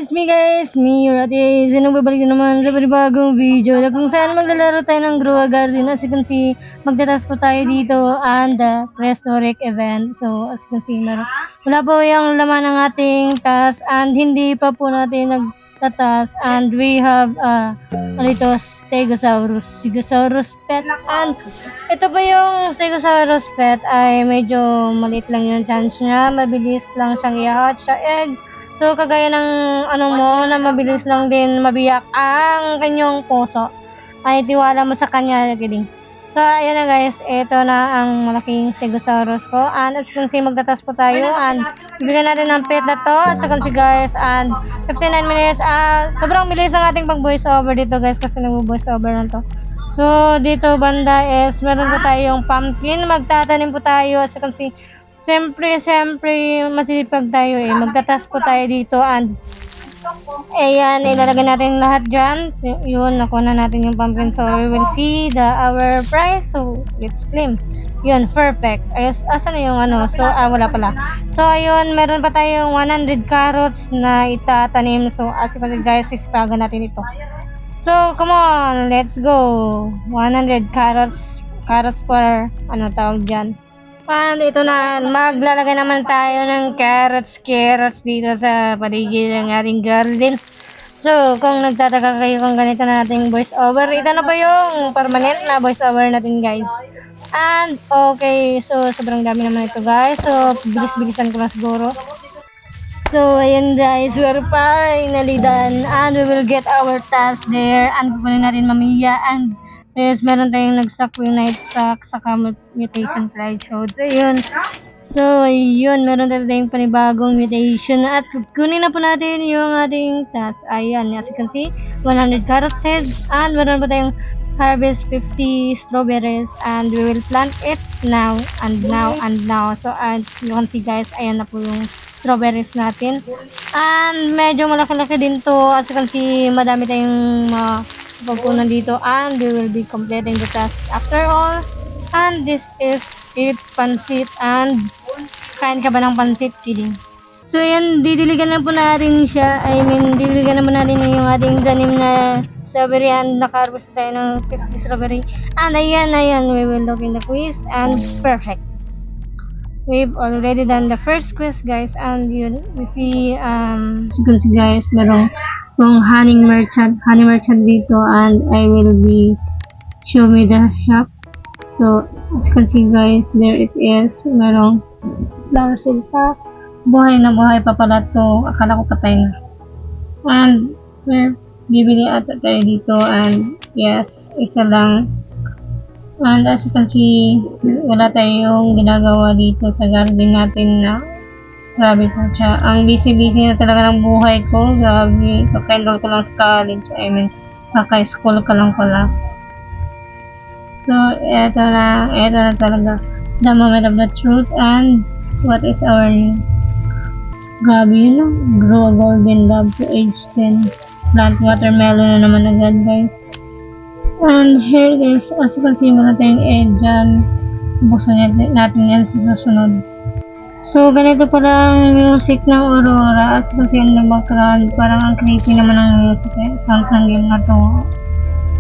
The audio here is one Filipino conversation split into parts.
me Ratis, and nagbabalik na naman sa panibagong video na kung saan maglalaro tayo ng Grow a Garden. As you can see, magtatas po tayo dito and the prehistoric event. So, as you can see, wala po yung laman ng ating task and hindi pa po natin nagtatas and we have Stegosaurus pet, and ito po yung Stegosaurus pet ay medyo maliit lang yung chance niya, mabilis lang siyang i-hatch sa egg. So, kagaya ng na mabilis lang din mabiyak ang kanyang puso, ay tiwala mo sa kanya, kidding. So, ayan na guys, ito na ang malaking Stegosaurus ko. And as you can see, magtatas po tayo. And bigyan natin ng pet na to. As you can see guys, and 59 minutes. Sobrang bilis ang ating pag-voice over dito guys, kasi nag-voice over na to. So, dito banda is, meron po tayong pumpkin. Magtatanim po tayo. As you can see, Siyempre, masipag tayo eh. Magtatas po tayo dito and ayan, ilalagay natin lahat dyan. Yun, nakuha na natin yung pumpkin. So, we will see our price. So, let's claim. Yun, perfect. Ayos, asan na yung So, wala pala. So, ayun, meron pa tayong 100 carrots na itatanim. So, as you can see guys, isipagan natin ito. So, come on, let's go. 100 carrots per, tawag dyan. And ito na, maglalagay naman tayo ng carrots dito sa paligid ng ating garden. So, kung nagtataka kayo kung ganito na nating voice over, ito na po yung permanent na voice over natin guys. And, okay, so sobrang dami naman ito guys. So, bilis-bilisan ko na siguro. So, ayun guys, we're finally done and we will get our task there and kukunin natin mamaya. And yes, meron tayong nag-Saquinite stack saka mutation slideshow. So, ayun, meron tayong panibagong mutation at kunin na po natin yung ating task. Ayan, as you can see, 100 carrot seeds and meron po tayong harvest 50 strawberries and we will plant it now. So, as you can see guys, ayan na po yung strawberries natin. And medyo malaki-laki din to. As you can see, madami tayong pagpunan dito and we will be completing the task after all. And this is it, pansit. And kain ka ba ng pansit? Kidding. So yan, didiligan na po natin siya. Didiligan na po natin yung ating tanim na strawberry and naka-harvest tayo ng 50 strawberry. And ayan, we will look in the quiz and perfect. We've already done the first quiz guys, and you see, as you can see guys, merong honey merchant dito and I will be show me the shop. So as you can see guys, there it is, merong flower seed pack. Buhay na buhay pa pala to, akala ko patay na. And we're bibili ata tayo dito and yes, isa lang. And as you can see, wala tayong ginagawa dito sa garden natin na grabe po siya. Ang busy-busy na talaga ng buhay ko. Grabe. Kaka-enroll ko lang sa college. Kaka-school ka lang pala. So, eto na talaga. The moment of the truth and what is our name. Grabe yun, Grow a Golden Love to age 10. Plant watermelon na naman agad guys. And here it is. As you can see, meron tayong egg dyan. Buksan natin yan sa susunod. So, ganito pala ang music ng Aurora. As you can see in the background, parang ang creepy naman ang music. Sounds ng game na to.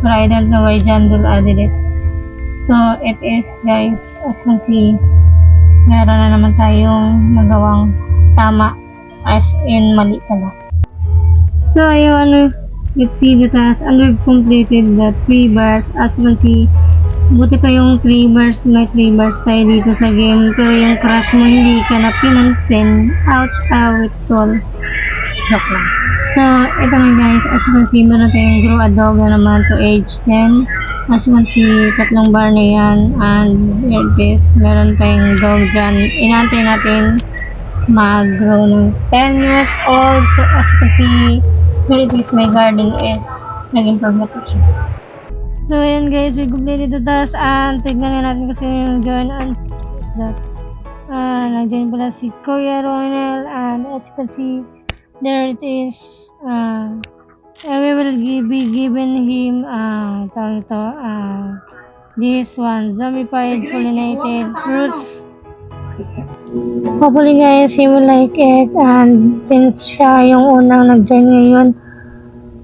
But I don't know why Jandul added it. So, it is guys, as you can see, meron na naman tayong magawang tama. As in, mali pala. So, ayun, let's see the task. And we've completed the 3 bars. As you can see, buti pa yung 3 bars, may 3 bars tayo dito sa game. Pero yung crush mo, hindi ka na pinansin. Ouch, awit tol. Joke lang. So, ito na guys. As you can see, meron tayong Grow a Dog na naman to age 10. As you can see, 3 bar na yan. And here it is. Meron tayong dog dyan. Inaantay natin mag-grow ng 10 years old. So, as you can see, here it is, my garden is nag-improve na po siya. So, ayan guys, we completed the task and tignan na natin kasi yung join and is that. Nandiyan pala si Kuya Ronel and as you can see, there it is. We will be giving him this one, zombified pollinated fruits. Hopefully guys, he will like it, and since siya yung unang nag-join ngayon,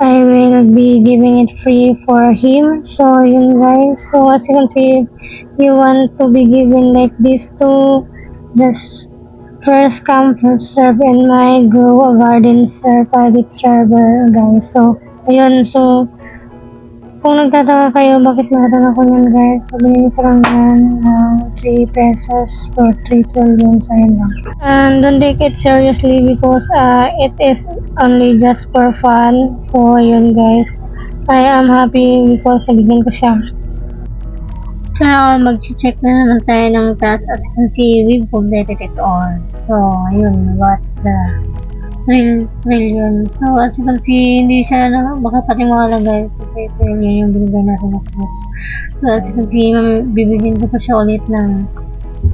I will be giving it free for him. So yun guys, so as you can see, if you want to be giving like this to, just first come first serve in my Grow a Garden private server guys. So ayun, so kung nagtataka kayo bakit meron ako yan guys, so binili ko lang yan ng 3 pesos for 312 yun, so yun lang. And don't take it seriously because it is only just for fun. So yun guys, I am happy because nabigyan ko siya. So mag-check na naman tayo ng task. As you can see, we've completed it all. So ayun, what the trillion. So as you can see, hindi siya makapaniwala guys. Kasi yun yung binigay natin na fruits. So as you can see, bibigyan ko pa siya ulit ng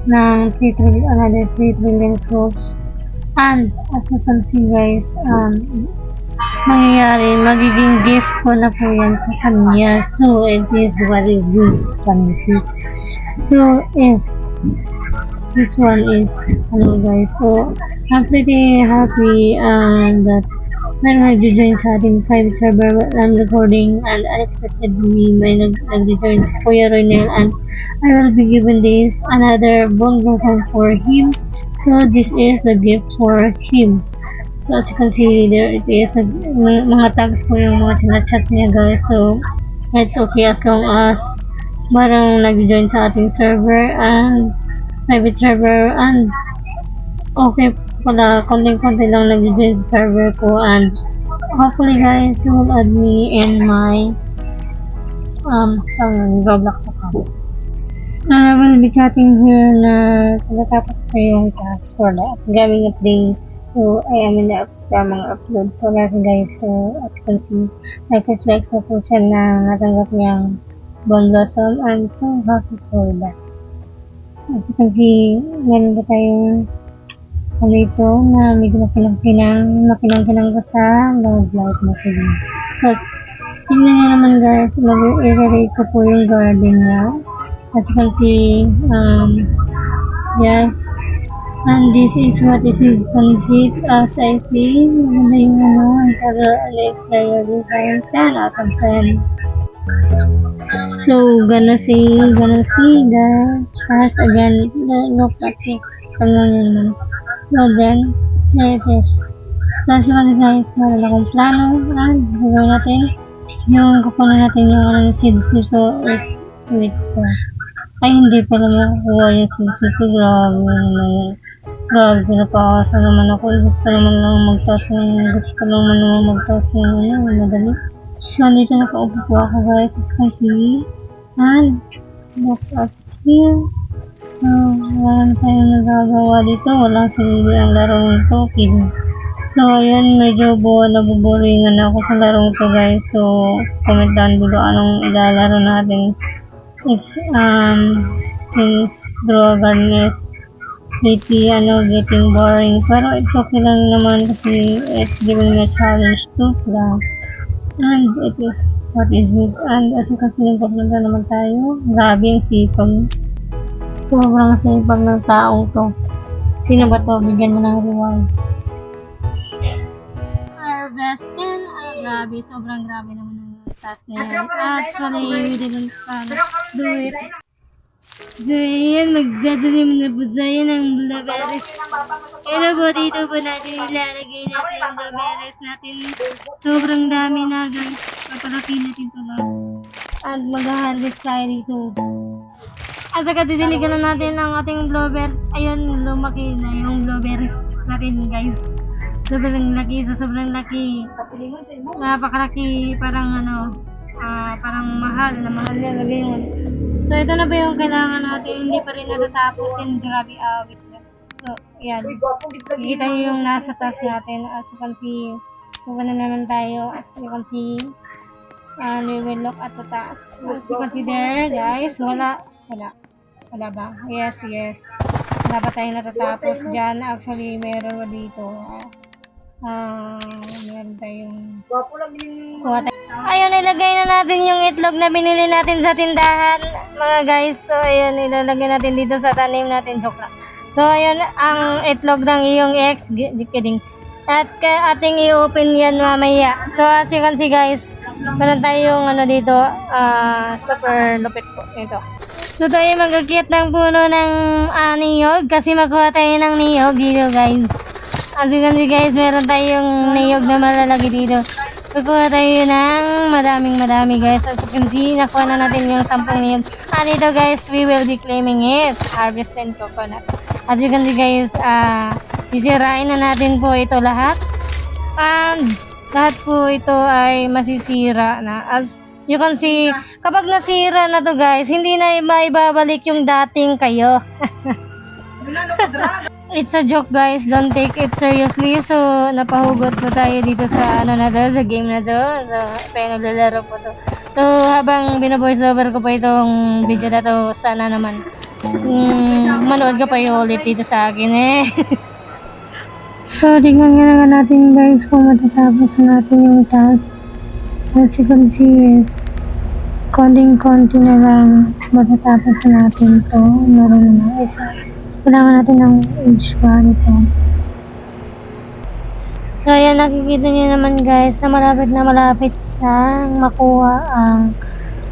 3 trillion, another 3 trillion fruits. And as you can see guys, mangyayari, magiging gift ko na po yan sa kanya. So it is what it is. So if this one is, hello guys, so I'm pretty happy that meron nag-join sa ating private server while I'm recording, and unexpectedly may nag-join si Kuya Ronel, and I will be giving this another bonus for him. So this is the gift for him. So as you can see, there it is, mga tags po yung mga chinachat niya guys. So it's okay as long as parang nag-join sa ating server and private server, and okay pala, konting-konti lang nag-join sa server ko, and hopefully guys, you will add me in my Roblox account. And I will be chatting here na pagkatapos ko yung task for the upcoming updates. So I am in the upcoming upload for that guys. So as you can see, like na po siya na natanggap niyang Bon Blossom, and so happy for that. So as you can see, meron ba tayong dito na medyo makinang ko sa love life message. Tapos, tingnan nyo naman guys, mag-i-rate ko po yung garden niya. As you can see, yes, and this is what is it consist as I see. Maganda yung ang exterior design, 10 out of 10. So, gonna see guys, as again, look at it. Tingnan nyo naman. So then, there it is. So as you can see guys, meron akong plano, and gagawin natin yung kukunin natin yung seeds nito. Wait ko. Ay hindi pala makukuha yung seeds nito. Grabe naman yun. Grabe, napakasa naman ako. Gusto naman lang magtaas ng madali. So dito nakaupo po ako guys, as you can see. And look at here. So, wala na tayong nagagawa dito. Walang sarili ang laro nito. So, ayan, medyo nabuboringan ako sa laro nito guys. So, comment down below anong ilalaro natin. It's, since Grow a Garden is pretty, getting boring. Pero it's okay lang naman kasi it's giving me a challenge to play. And it is what is it. And as you can see, nagpapunta naman tayo. Grabe yung sipag. Sobrang sipag ng taong to. Sino ba to? Bigyan mo ng reward. Harvestin. Grabe. Sobrang grabe naman ng task na yan. Actually, we didn't do it. So, yan. Magdadalim na po tayo ng blueberries. Kaya po dito po natin ilalagay natin yung blueberries natin. Sobrang dami na guys. Papalaki natin ito lang. At mag-harvest tayo dito. At saka didiligan na natin ang ating blueberry. Ayun, lumaki na yung blueberries natin guys. Sobrang laki, sobrang laki. Napakalaki, parang parang mahal na yun. So ito na ba yung kailangan natin, hindi pa rin natatapos yung grabe awit. So yan, nakikita nyo yung nasa taas natin. As you can see, suba na naman tayo. As you can see, and we will look at the taas. As you can see there guys, wala ba? Yes. Wala pa tayong natatapos dyan. Actually, meron ba dito? Meron tayong ayun, ilagay na natin yung itlog na binili natin sa tindahan mga guys. So ayun, ilalagay natin dito sa tanim natin. Joke lang. So, ayun, ang itlog ng iyong ex, kidding. At ating i-open yan mamaya. So, as you can see guys, meron tayong ano dito, super lupit po ito. So, tayo magagkit ng puno ng niyog kasi magkuha tayo ng niyog dito guys. As you can see guys, meron tayong niyog na malalaki dito. Kukuha tayo ng madami guys. As you can see, nakuha na natin yung 10 niyog. Dito guys, we will be claiming it. Harvest and coconut. As you can see guys, sisirain na natin po ito lahat. And lahat po ito ay masisira na. As you can see, kapag nasira na to guys, hindi na maibabalik yung dating kayo. It's a joke guys, don't take it seriously. So, napahugot po tayo dito sa sa game na to. So, pinaglalaro po to. So, habang binaboice over ko pa itong video na to, sana naman manood ka pa yung ulit dito sa akin eh. So, tingnan nga natin guys kung matatapos natin yung task. As you can see is, konting-konti na lang matatapos natin to. Meron na isa. Kailangan natin ng age 1 ito. So, ayan, nakikita niyo naman guys na malapit na makuha ang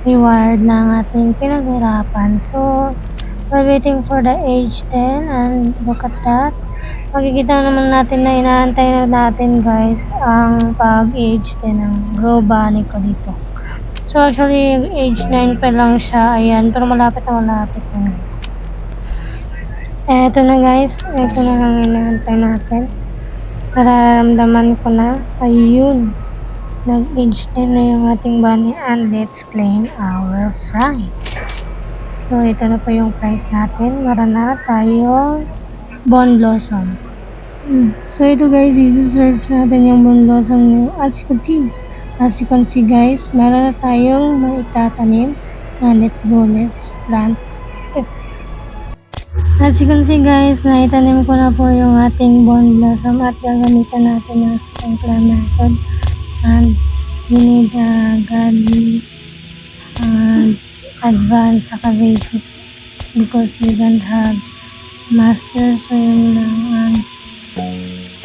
reward ng ating pinaghirapan. So, we're waiting for the age 10 and look at that. Makikita naman natin na inaantay na natin guys ang pag-age 10 ng grow bunny ko dito. So, actually, age 9 pa lang siya. Ayan, pero malapit na guys. Eto na guys, eto na lang inaantay natin. Nararamdaman ko na, ayun, nag-age 10 na yung ating bunny and let's claim our prize. So, ito na po yung prize natin. Meron na tayong Bone Blossom. So, ito guys, isi-search natin yung Bone Blossom. As you can see guys, meron na tayong maitatanim. Let's go, let's plant. As you can see guys, naitanim ko na po yung ating Bone Blossom at gagamitan natin ng sprinkler method. And we need godly and advanced saka basic because we don't have master. So yun lang.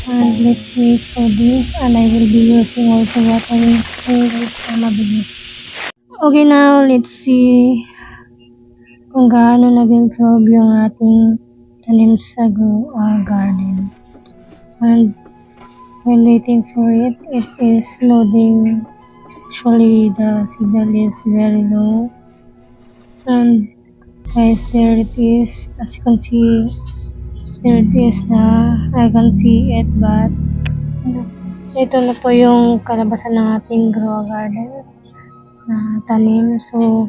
And let's wait for this and I will be using also watering sprays na mabilis. Okay, now let's see kung gaano nag-improve yung ating tanim sa garden. And when waiting for it, it is loading. Actually, the signal is very low. And guys, there it is. As you can see, there it is na. I can see it, but ito na po yung kalabasan ng ating grow garden na tanim. So,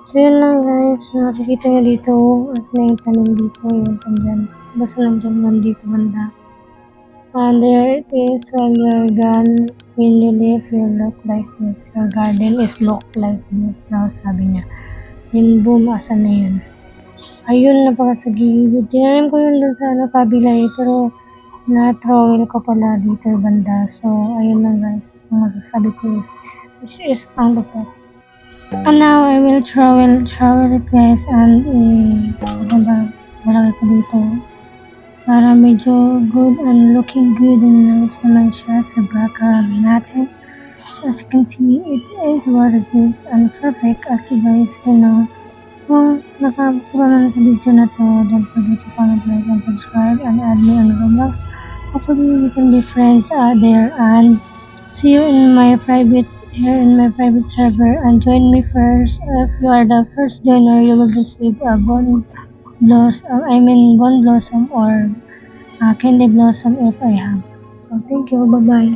yun lang guys, nakikita nyo dito as na yung tanim dito, yung dyan. Basta lang dito banda. And there it is when you're done, when you leave, you look like this. Your garden is look like this daw, sabi niya. Then boom, asan na yun? Ayun, napakasagilid. Tinanim ko yun dun sa kabila eh, pero na-trowel ko pala dito banda. So, ayun lang guys, ang masasabi ko is, which is ang lupit. And now I will trowel it guys and lalagay ko dito para medyo good and looking good and nice naman siya sa background natin. So as you can see, it is what it is and perfect. As you guys know, kung nakapura na sa video na to, don't forget to comment, like, and subscribe and add me on Roblox. Hopefully we can be friends there and see you in my private server and join me first. If you are the first joiner, you will receive a bone blossom or candy blossom if I have. So thank you, bye bye.